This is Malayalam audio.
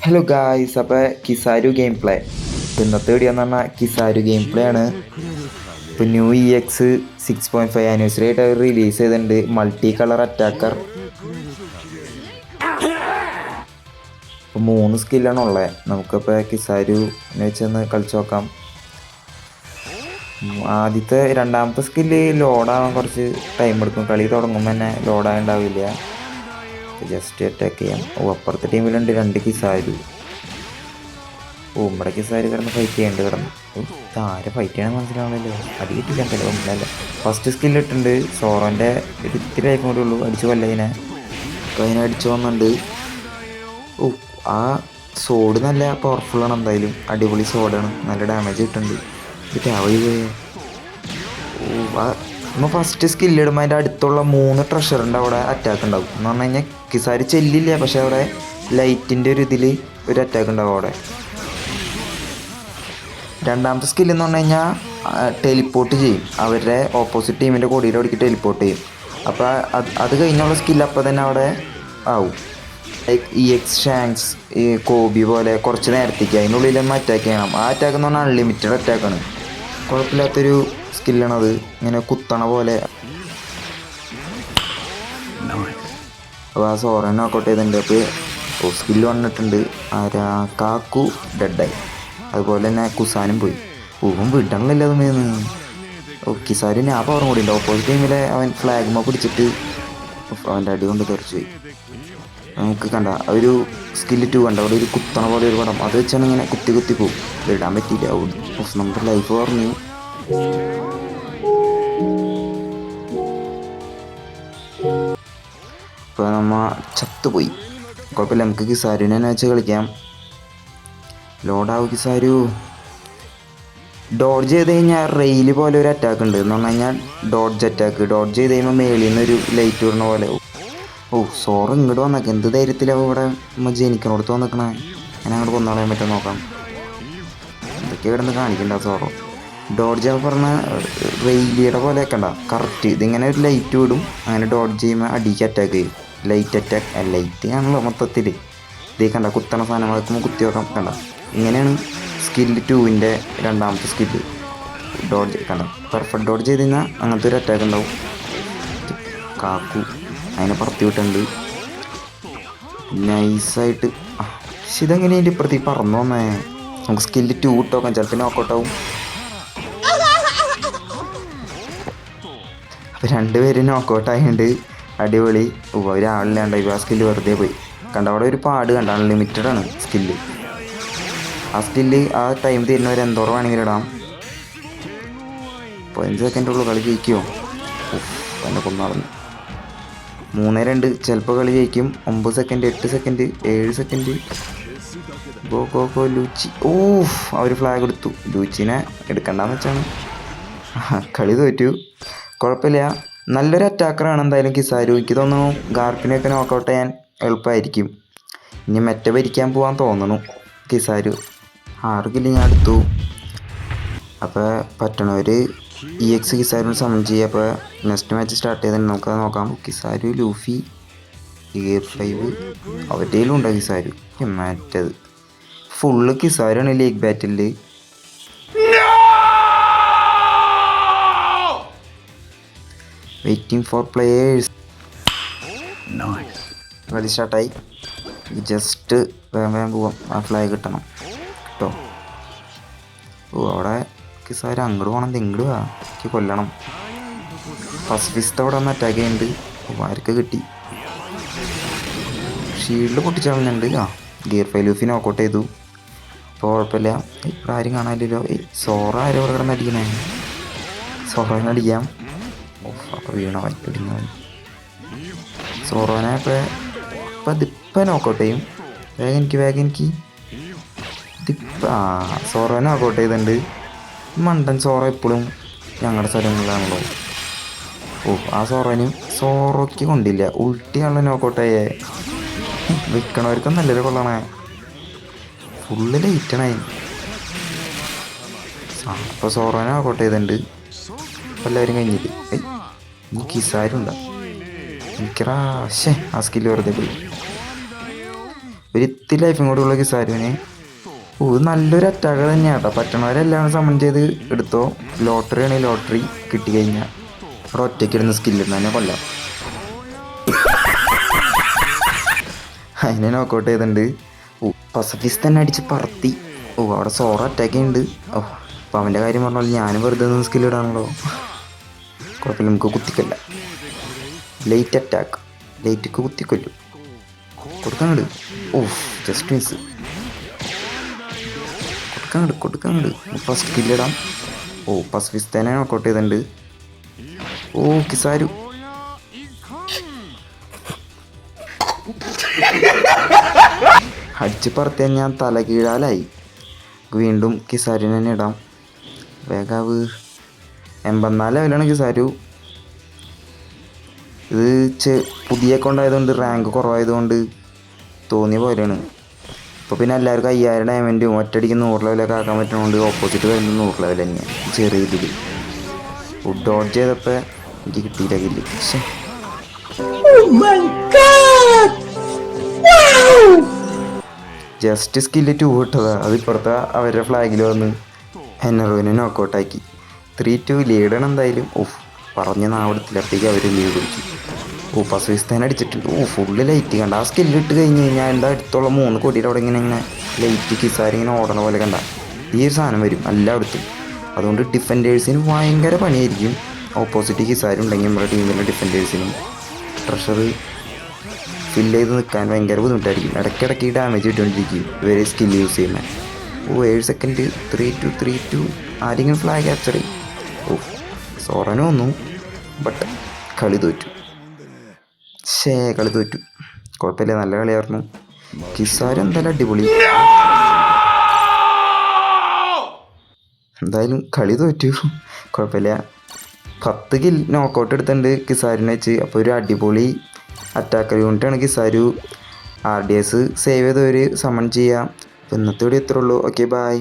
ഹലോ ഗായ്സ്, അപ്പോൾ കിസാരു ഗെയിം പ്ലേ ഇന്നത്തെ വീഡിയോ എന്ന് പറഞ്ഞാൽ കിസാരു ഗെയിം പ്ലേ ആണ്. ഇപ്പോൾ ന്യൂ EX 6.5 ആനിവേഴ്സറി ആയിട്ട് അവർ റിലീസ് ചെയ്തിട്ടുണ്ട്. Multi colour attacker. ഇപ്പോൾ 3 സ്കില്ലാണ് ഉള്ളത്. നമുക്കിപ്പോൾ കിസാരു വെച്ചൊന്ന് കളിച്ച് നോക്കാം. രണ്ടാമത്തെ സ്കില്ല് ലോഡാവാൻ കുറച്ച് ടൈം എടുക്കും. കളി തുടങ്ങുമ്പോൾ തന്നെ ലോഡായുണ്ടാവില്ല. ജസ്റ്റ് അറ്റാക്ക് ചെയ്യാം. അപ്പുറത്തെ ടീമിലുണ്ട് 2 കിസാരു. നമ്മുടെ കിസാരു കിടന്ന് ഫൈറ്റ് ചെയ്യേണ്ടി കിടന്നു. ആരെ ഫൈറ്റ് ചെയ്യണമെന്ന് മനസ്സിലാവണല്ലോ. അടി കിട്ടില്ല എന്തായാലും ഒന്നുമില്ല. ഫസ്റ്റ് സ്കില്ല് ഇട്ടുണ്ട്. സോറോൻ്റെ ഇത്തിരി ലൈഫും കൂടെ ഉള്ളൂ. അടിച്ചു കൊല്ലതിനെ. അപ്പോൾ അതിനെ അടിച്ചു വന്നുണ്ട്. ആ സോഡ് നല്ല പവർഫുള്ളാണ്. എന്തായാലും അടിപൊളി സോഡാണ്. നല്ല ഡാമേജ് കിട്ടുന്നുണ്ട്. നമ്മൾ ഫസ്റ്റ് സ്കില്ലിടുമ്പോൾ അതിൻ്റെ അടുത്തുള്ള 3 ട്രഷറിൻ്റെ അവിടെ അറ്റാക്ക് ഉണ്ടാവും. എന്ന് പറഞ്ഞു കഴിഞ്ഞാൽ കിസാര് ചെല്ലില്ല, പക്ഷെ അവിടെ ലൈറ്റിൻ്റെ ഒരു ഇതിൽ ഒരു അറ്റാക്ക് ഉണ്ടാവും അവിടെ. രണ്ടാമത്തെ സ്കില്ലെന്ന് പറഞ്ഞു കഴിഞ്ഞാൽ ടെലിപ്പോർട്ട് ചെയ്യും. അവരുടെ ഓപ്പോസിറ്റ് ടീമിൻ്റെ കൊടിയുടെ അവിടേക്ക് ടെലിപ്പോർട്ട് ചെയ്യും. അപ്പോൾ അത് കഴിഞ്ഞുള്ള സ്കില്ല് അപ്പോൾ തന്നെ അവിടെ ആവും. ലൈക്ക് EX ഷാങ്ക്സ്, ഈ കോബി പോലെ കുറച്ച് നേരത്തേക്ക് അതിനുള്ളിലൊന്നും അറ്റാക്ക് ചെയ്യണം. ആ അറ്റാക്ക് എന്ന് പറഞ്ഞാൽ അൺലിമിറ്റഡ് അറ്റാക്കാണ്. കുഴപ്പമില്ലാത്തൊരു സ്കില്ലാണത്. ഇങ്ങനെ കുത്തണ പോലെ. അപ്പോൾ ആ സോറനെ നോക്കൗട്ട് ചെയ്തിട്ടുണ്ട്. അപ്പോൾ സ്കില്ല് വന്നിട്ടുണ്ട്. കാക്കു ഡെഡായി. അതുപോലെ തന്നെ കുസാനും പോയി. വിടണില്ല അതുമേന്ന്. കിസാരിന് ആ പവറും കൂടി ഉണ്ട്. ഓപ്പോസിറ്റ് ടീമിലെ അവൻ ഫ്ലാഗ്മ പിടിച്ചിട്ട് അവൻ്റെ അടി കൊണ്ട് തെറിച്ചു പോയി. നമുക്ക് കണ്ട ഒരു സ്കില്ല് 2 കണ്ട അവിടെ ഒരു കുത്തണ പോലെ ഒരു പടം. അത് വെച്ചാണ് ഇങ്ങനെ കുത്തി പോകും. ഇടാൻ പറ്റിയില്ല. നമ്മുടെ ലൈഫ് പറഞ്ഞു. ഇപ്പോൾ നമ്മൾ ചത്തുപോയി. കുഴപ്പമില്ല, നമുക്ക് കിസാരുവിനെ തന്നെ വെച്ച് കളിക്കാം. ലോഡാവും കിസാരു. ഡോഡ്ജ് ചെയ്ത് കഴിഞ്ഞാൽ റെയിൽ പോലെ ഒരു അറ്റാക്ക് ഉണ്ട്. എന്ന് പറഞ്ഞു കഴിഞ്ഞാൽ ഡോഡ്ജ് അറ്റാക്ക്. ഡോഡ്ജ് ചെയ്ത് കഴിയുമ്പോൾ മേളിൽ നിന്നൊരു ലൈറ്റ് വിടുന്ന പോലെ. സോറ് ഇങ്ങോട്ട് വന്നേക്കാം. എന്ത് ധൈര്യത്തിലാണ് ഇവിടെ ജനിക്കണോടത്ത് വന്നേക്കണേ. ഞാൻ അങ്ങോട്ട് കൊന്നളയാൻ പറ്റുമോ നോക്കാം. എന്തൊക്കെ കിടന്ന് കാണിക്കണ്ട സോറോ. ഡോഡ്ജ് പറഞ്ഞ റെയിലിയുടെ പോലെ കണ്ട കറക്റ്റ് ഇതിങ്ങനെ ഒരു ലൈറ്റ് വിടും. അങ്ങനെ ഡോഡ്ജ് ചെയ്യുമ്പോൾ അടിക്ക് അറ്റാക്ക് ചെയ്യും. ലൈറ്റ് അറ്റാക്ക് ലൈറ്റ് ആണല്ലോ മൊത്തത്തിൽ. ഇതേ കണ്ട കുത്തണ സാധനം വെക്കുമ്പോൾ കുത്തി വെക്കാം. കണ്ട ഇങ്ങനെയാണ് സ്കില്ല് 2ൻ്റെ രണ്ടാമത്തെ സ്കില്ല്. ഡോഡ്ജ് കണ്ട പെർഫെക്റ്റ് ഡോഡ്ജ് ചെയ്ത് കഴിഞ്ഞാൽ അങ്ങനത്തെ ഒരു അറ്റാക്ക് ഉണ്ടാവും. കാക്കു അതിനെ പറത്തി വിട്ടുണ്ട് നൈസായിട്ട്. പക്ഷെ ഇതെങ്ങനെ എൻ്റെ ഇപ്പുറത്തേക്ക് പറന്നു വന്നേ. നമുക്ക് സ്കില്ല് 2 ഇട്ടോക്കാം. ചിലപ്പോൾ നോക്കൗട്ടാവും. അപ്പോൾ 2 പേര് നോക്കൗട്ടായുണ്ട്. അടിപൊളി. ഒരാളില്ലാണ്ടായി. ആ സ്കില്ല് വെറുതെ പോയി. കണ്ട അവിടെ ഒരു പാട് കണ്ട അൺലിമിറ്റഡ് ആണ് സ്കില്ല്. ആ സ്കില്ല് ആ ടൈം തീരുന്നവരെ എന്തോരം വേണമെങ്കിലും ഇടാം. 15 സെക്കൻഡുള്ളൂ. കളി ജയിക്കുമോ? എന്നെ കൊന്നറിഞ്ഞു. 3-2. ചിലപ്പോൾ കളി ജയിക്കും. 9 സെക്കൻഡ്, 8 സെക്കൻഡ്, 7 സെക്കൻഡ്. ഗോ ലൂച്ചി. അവർ ഫ്ലാഗ് എടുത്തു. ലൂച്ചിനെ എടുക്കണ്ടെന്ന് വെച്ചാണ്. കളി തോറ്റു. കുഴപ്പമില്ല. നല്ലൊരു അറ്റാക്കറാണ് എന്തായാലും കിസാരു. എനിക്ക് തോന്നുന്നു ഗാർപ്പിനെയൊക്കെ നോക്കൗട്ട് ചെയ്യാൻ എളുപ്പമായിരിക്കും. ഇനി മെറ്റ ഭരിക്കാൻ പോകാൻ തോന്നണു കിസാരു. 6 കില്ല് ഞാൻ എടുത്തു. അപ്പോൾ പറ്റണവർ EX കിസാരുവിന് സമം ചെയ്യുക. അപ്പോൾ നെക്സ്റ്റ് മാച്ച് സ്റ്റാർട്ട് ചെയ്തിട്ട് നമുക്കത് നോക്കാം. കിസാരു, ലൂഫി, Gear 5 അവരുടെ ഉണ്ടോ കിസാരു? മറ്റത് ഫുള്ള് കിസാരാണ് league battle. Waiting for players. കളി സ്റ്റാർട്ടായി. ജസ്റ്റ് വേഗം പോവാം. ആ ഫ്ലാഗ് കിട്ടണം കേട്ടോ. അവിടെ കിസാര് അങ്ങോട്ട് പോകണം. ഇങ്ങോട്ട് വാ, എനിക്ക് കൊല്ലണം. പസിഫിസ്റ്റ് അവിടെ വന്ന് അറ്റാക്ക് ചെയ്യുന്നുണ്ട്. ആർക്ക് കിട്ടി? ഷീൽഡ് പൊട്ടിച്ചളഞ്ഞുണ്ട്. ഗിയർ 5 ലൂഫി നോക്കൗട്ട് ചെയ്തു. അപ്പോൾ കുഴപ്പമില്ല. ഇപ്പോൾ ആരും കാണാനില്ലല്ലോ. സോറ ആരും അവിടെ കിടന്ന് അടിക്കണേ. സോറോനെ അടിക്കാം. അപ്പോൾ വീണവൻ ഇടുന്നവൻ സോറോനെ. ഇതിപ്പം നോക്കൗട്ട് ചെയ്യും. വേഗം എനിക്ക് സോറോനെ നോക്കൗട്ട് ചെയ്തിട്ടുണ്ട്. മണ്ടൻ സോറ എപ്പോഴും ഞങ്ങളുടെ സ്ഥലങ്ങളിലാണല്ലോ. ആ സോറോയ്ക്ക് കൊണ്ടില്ല. ഉൾട്ടിയാണല്ലോ നോക്കൗട്ടായേ. വിൽക്കണവർക്കും നല്ലൊരു കൊള്ളണേ. ഫുള്ള് ലൈറ്റണേ. അപ്പോൾ സോറോനെ നോക്കൗട്ട് ചെയ്തിട്ടുണ്ട്. അപ്പോൾ എല്ലാവരും കഴിഞ്ഞിട്ട് ഇനി കിസാരുണ്ടോ? എനിക്കറാ ആ സ്കില്ല് വെറുതെ പോയി. ഒരു 10 ലൈഫും കൂടെ ഉള്ള കിസാരുവിന്. ഓ ഇത് നല്ലൊരു അറ്റാക്ക് തന്നെയാണ് കേട്ടോ. പറ്റണവരെല്ലാം സമൺ ചെയ്ത് എടുത്തോ. ലോട്ടറി ആണെങ്കിൽ ലോട്ടറി കിട്ടിക്കഴിഞ്ഞാൽ അവിടെ ഒറ്റയ്ക്ക് ഇടുന്ന സ്കില്ലിട്ട് തന്നെ കൊല്ലാം. അതിനെ നോക്കൗട്ട് ചെയ്തിട്ടുണ്ട്. ഓ പസഫീസ് തന്നെ അടിച്ച് പറത്തി. ഓ അവിടെ സോറ അറ്റാക്ക് ഉണ്ട്. ഓ അപ്പോൾ അവൻ്റെ കാര്യം പറഞ്ഞാൽ ഞാനും വെറുതെ നിന്ന് സ്കില്ലിടാണല്ലോ. കുഴപ്പമില്ല, നമുക്ക് കുത്തിക്കല്ല. ലൈറ്റ് അറ്റാക്ക്, ലൈറ്റൊക്കെ കുത്തിക്കൊല്ലും. കൊടുക്കാങ്ങട്. ഓ ജസ്റ്റ് മിസ്. കൊടുക്കാങ്ങട്. ഫസ്റ്റ് കില്ലിടാം. ഓ പസഫീസ് തന്നെ നോക്കൗട്ട് ചെയ്തിട്ടുണ്ട്. ഓ കിസാരു അടിച്ച് പറത്തിയാൽ ഞാൻ തല കീഴാലായി. വീണ്ടും കിസാരിന് തന്നെ ഇടാം. വേഗാവ് 84 ലെവലാണ് കിസാരു. ഇത് പുതിയ അക്കൗണ്ട് ആയതുകൊണ്ട് റാങ്ക് കുറവായതുകൊണ്ട് തോന്നിയ പോലെയാണ്. ഇപ്പോൾ പിന്നെ എല്ലാവർക്കും 5000 ഡയമണ്ടും ഒറ്റയടിക്ക് 100 ലെവലൊക്കെ ആക്കാൻ പറ്റുന്നതുകൊണ്ട് ഓപ്പോസിറ്റ് വരുന്നത് 100 ലെവൽ തന്നെയാണ്. ചെറിയ ഇതിൽ ഡോഡ്ജ് ചെയ്തപ്പോൾ എനിക്ക് കിട്ടിയില്ല കില്ല്. പക്ഷേ ജസ്റ്റ് സ്കില്ല് 2 ഇട്ടതാ. അത് ഇപ്പുറത്തെ അവരുടെ ഫ്ലാഗിൽ വന്ന് എനറുവിനെ നോക്കൗട്ടാക്കി. 3-2 ലീഡാണ് എന്തായാലും. ഓഫ് പറഞ്ഞ നാവെടുത്തില്ലപ്പോഴേക്ക് അവർ ലീഡ് പിടിച്ചു. ഓ പസഫീസ് അടിച്ചിട്ടുണ്ട്. ഓ ഫുള്ള് ലൈറ്റ് കണ്ട. ആ സ്കില്ല് ഇട്ട് കഴിഞ്ഞ് കഴിഞ്ഞാൽ എന്താ അടുത്തുള്ള 3 കോടിയുടെ അവിടെ ഇങ്ങനെ ലൈറ്റ് കിസാരിങ്ങനെ ഓടണ പോലെ കണ്ട ഈ ഒരു സാധനം വരും എല്ലായിടത്തും. അതുകൊണ്ട് ഡിഫൻഡേഴ്സിന് ഭയങ്കര പണിയായിരിക്കും. ഓപ്പോസിറ്റ് കിസാരുണ്ടെങ്കിൽ നമ്മുടെ ടീമിലെ ഡിഫൻഡേഴ്സിനും ട്രഷർ ഫില്ല് ചെയ്ത് നിൽക്കാൻ ഭയങ്കര ബുദ്ധിമുട്ടായിരിക്കും. ഇടയ്ക്കിടയ്ക്ക് ഡാമേജ് കിട്ടുകൊണ്ടിരിക്കും ഇവരെ സ്കില്ല് യൂസ് ചെയ്യുന്നത്. ഓ 7 സെക്കൻഡ്. 3-2 ആരെങ്കിലും ഫ്ലാഗ് ക്യാപ്ചർ ചെയ്യും. ഓ സോറന് വന്നു, ബട്ട് കളി തോറ്റു. കളി തോറ്റു. കുഴപ്പമില്ല, നല്ല കളിയായിരുന്നു. കിസാര് എന്തായാലും അടിപൊളി. എന്തായാലും കളി തോറ്റു, കുഴപ്പമില്ല. 10 കിൽ നോക്കൗട്ട് എടുത്തിട്ടുണ്ട് കിസാരിനെ വെച്ച്. അപ്പോൾ ഒരു അടിപൊളി അറ്റാക്കർ യൂണിറ്റാണ് കിസാരു. RDS സേവ് ചെയ്തവർ സമൺ ചെയ്യാം. അപ്പോൾ ഇന്നത്തെ വീഡിയോ ഇത്രേ ഉള്ളൂ. Okay bye.